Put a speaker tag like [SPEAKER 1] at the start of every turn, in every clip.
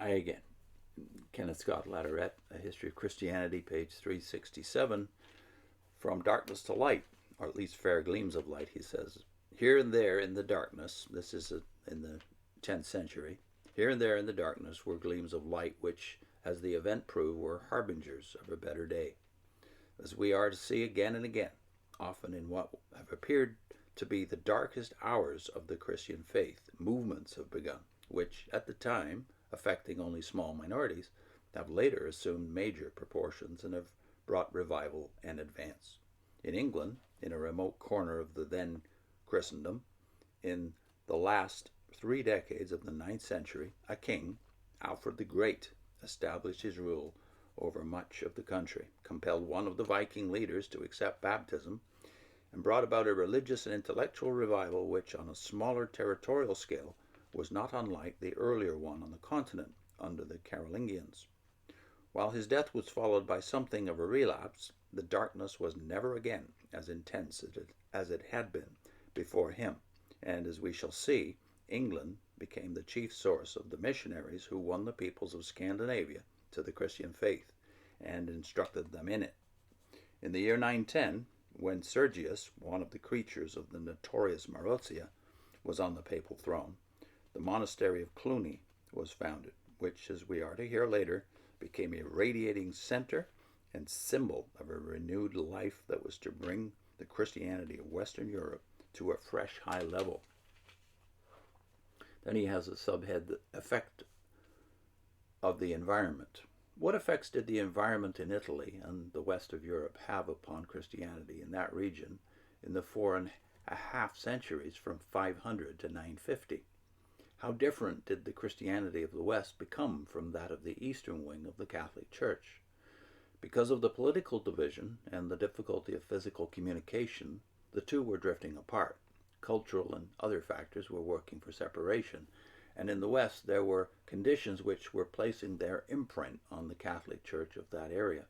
[SPEAKER 1] I again, Kenneth Scott Latourette, A History of Christianity, page 367. From darkness to light, or at least fair gleams of light, he says. Here and there in the darkness, this is in the 10th century, here and there in the darkness were gleams of light which, as the event proved, were harbingers of a better day. As we are to see again and again, often in what have appeared to be the darkest hours of the Christian faith, movements have begun, which, at the time, affecting only small minorities, have later assumed major proportions and have brought revival and advance. In England, in a remote corner of the then Christendom, in the last 3 decades of the 9th century, a king, Alfred the Great, established his rule over much of the country, compelled one of the Viking leaders to accept baptism, and brought about a religious and intellectual revival which, on a smaller territorial scale, was not unlike the earlier one on the continent under the Carolingians. While his death was followed by something of a relapse, the darkness was never again as intense as it had been before him, and as we shall see, England became the chief source of the missionaries who won the peoples of Scandinavia to the Christian faith and instructed them in it. In the year 910, when Sergius, one of the creatures of the notorious Marozia, was on the papal throne, the monastery of Cluny was founded, which, as we are to hear later, became a radiating center and symbol of a renewed life that was to bring the Christianity of Western Europe to a fresh high level. Then he has a subhead, the effect of the environment. What effects did the environment in Italy and the west of Europe have upon Christianity in that region in the 4.5 centuries from 500 to 950? How different did the Christianity of the West become from that of the eastern wing of the Catholic Church? Because of the political division and the difficulty of physical communication, the two were drifting apart. Cultural and other factors were working for separation, and in the West there were conditions which were placing their imprint on the Catholic Church of that area.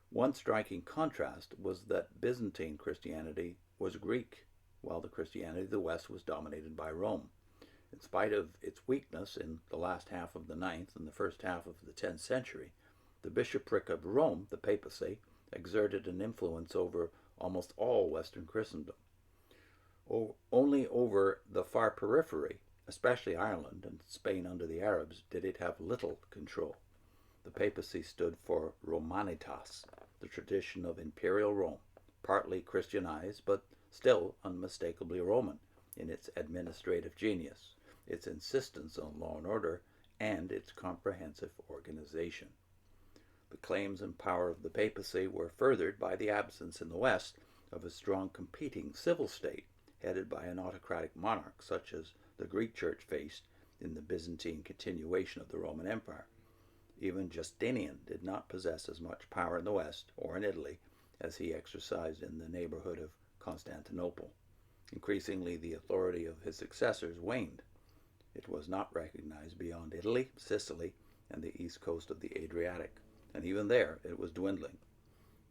[SPEAKER 1] One striking contrast was that Byzantine Christianity was Greek, while the Christianity of the West was dominated by Rome. In spite of its weakness in the last half of the 9th and the first half of the 10th century, the bishopric of Rome, the Papacy, exerted an influence over almost all Western Christendom. Only over the far periphery, especially Ireland and Spain under the Arabs, did it have little control. The Papacy stood for Romanitas, the tradition of imperial Rome, partly Christianized but still unmistakably Roman in its administrative genius, its insistence on law and order, and its comprehensive organization. The claims and power of the papacy were furthered by the absence in the West of a strong competing civil state headed by an autocratic monarch such as the Greek Church faced in the Byzantine continuation of the Roman Empire. Even Justinian did not possess as much power in the West or in Italy as he exercised in the neighborhood of Constantinople. Increasingly, the authority of his successors waned. It was not recognized beyond Italy, Sicily, and the east coast of the Adriatic, and even there it was dwindling.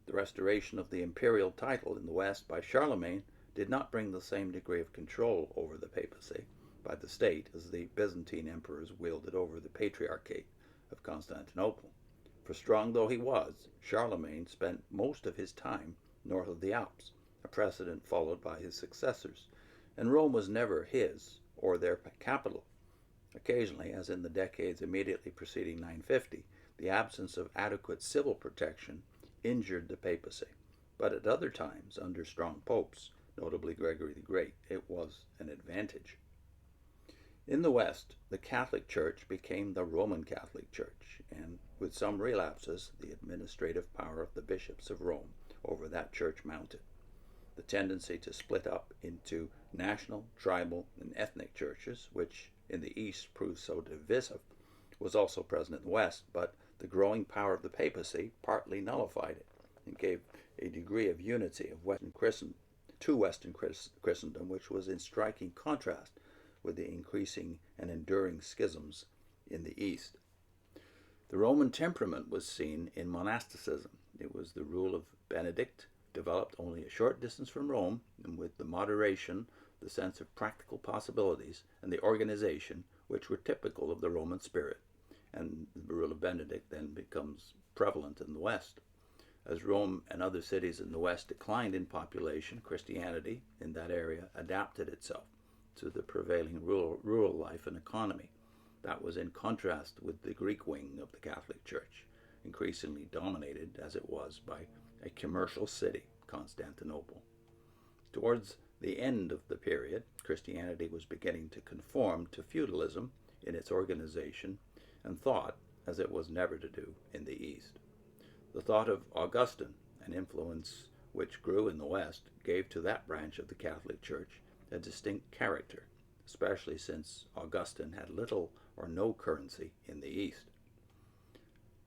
[SPEAKER 1] The restoration of the imperial title in the West by Charlemagne did not bring the same degree of control over the papacy by the state as the Byzantine emperors wielded over the Patriarchate of Constantinople. For strong though he was, Charlemagne spent most of his time north of the Alps, a precedent followed by his successors, and Rome was never his or their capital. Occasionally, as in the decades immediately preceding 950, the absence of adequate civil protection injured the papacy, but at other times, under strong popes, notably Gregory the Great, it was an advantage. In the West, the Catholic Church became the Roman Catholic Church, and with some relapses, the administrative power of the bishops of Rome over that church mounted. The tendency to split up into national, tribal, and ethnic churches, which in the East proved so divisive, was also present in the West, but the growing power of the papacy partly nullified it and gave a degree of unity of Western Christendom, which was in striking contrast with the increasing and enduring schisms in the East. The Roman temperament was seen in monasticism. It was the rule of Benedict, developed only a short distance from Rome, and with the moderation, the sense of practical possibilities, and the organization which were typical of the Roman spirit, and the rule of Benedict then becomes prevalent in the West. As Rome and other cities in the West declined in population, Christianity in that area adapted itself to the prevailing rural life and economy. That was in contrast with the Greek wing of the Catholic Church, increasingly dominated, as it was, by a commercial city, Constantinople. Towards the end of the period, Christianity was beginning to conform to feudalism in its organization and thought, as it was never to do in the East. The thought of Augustine, an influence which grew in the West, gave to that branch of the Catholic Church a distinct character, especially since Augustine had little or no currency in the East.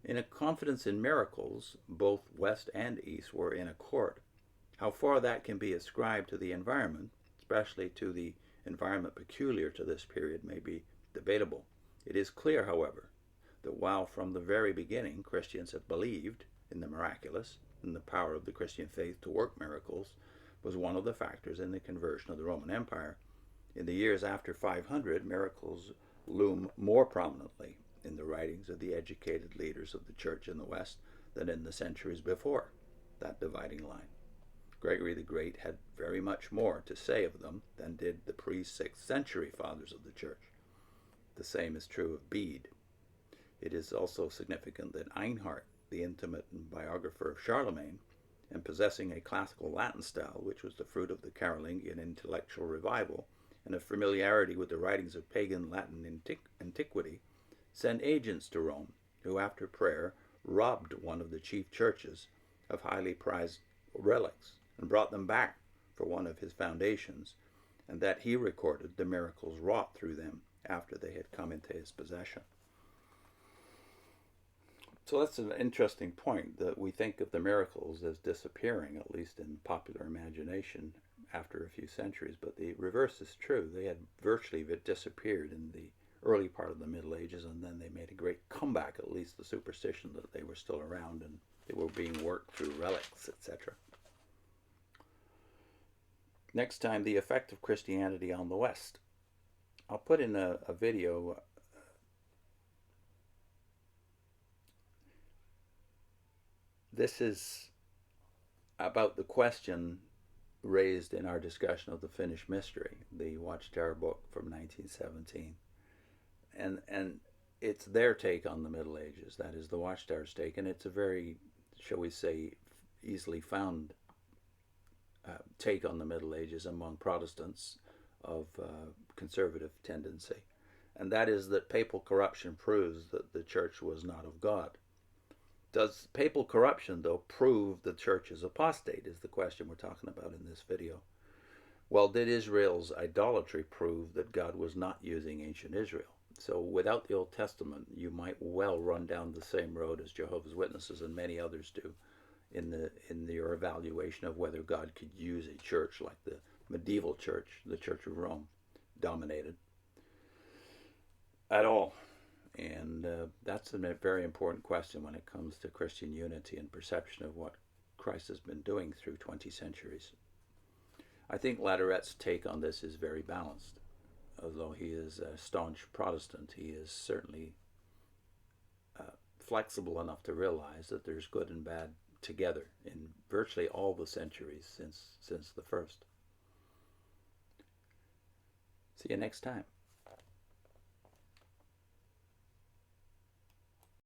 [SPEAKER 1] In a confidence in miracles, both West and East were in accord. How far that can be ascribed to the environment, especially to the environment peculiar to this period, may be debatable. It is clear, however, that while from the very beginning Christians have believed in the miraculous, and the power of the Christian faith to work miracles was one of the factors in the conversion of the Roman Empire, in the years after 500, miracles loom more prominently in the writings of the educated leaders of the Church in the West than in the centuries before that dividing line. Gregory the Great had very much more to say of them than did the pre-6th century fathers of the Church. The same is true of Bede. It is also significant that Einhard, the intimate biographer of Charlemagne, and possessing a classical Latin style, which was the fruit of the Carolingian intellectual revival, and a familiarity with the writings of pagan Latin antiquity, sent agents to Rome, who after prayer robbed one of the chief churches of highly prized relics and brought them back for one of his foundations, and that he recorded the miracles wrought through them after they had come into his possession. So that's an interesting point, that we think of the miracles as disappearing, at least in popular imagination, after a few centuries, but the reverse is true. They had virtually disappeared in the early part of the Middle Ages, and then they made a great comeback, at least the superstition that they were still around and they were being worked through relics, etc. Next time, the effect of Christianity on the West. I'll put in a video. This is about the question raised in our discussion of the Finnish Mystery, the Watchtower book from 1917. And it's their take on the Middle Ages, that is the Watchtower's take, and it's a very, shall we say, easily found take on the Middle Ages among Protestants of conservative tendency. And that is that papal corruption proves that the church was not of God. Does papal corruption, though, prove the church is apostate, is the question we're talking about in this video. Well, did Israel's idolatry prove that God was not using ancient Israel? So without the Old Testament, you might well run down the same road as Jehovah's Witnesses and many others do in your evaluation of whether God could use a church like the medieval church, the Church of Rome, dominated at all. And that's a very important question when it comes to Christian unity and perception of what Christ has been doing through 20 centuries. I think Latourette's take on this is very balanced. Although he is a staunch Protestant, he is certainly flexible enough to realize that there's good and bad together in virtually all the centuries since the first. See you next time.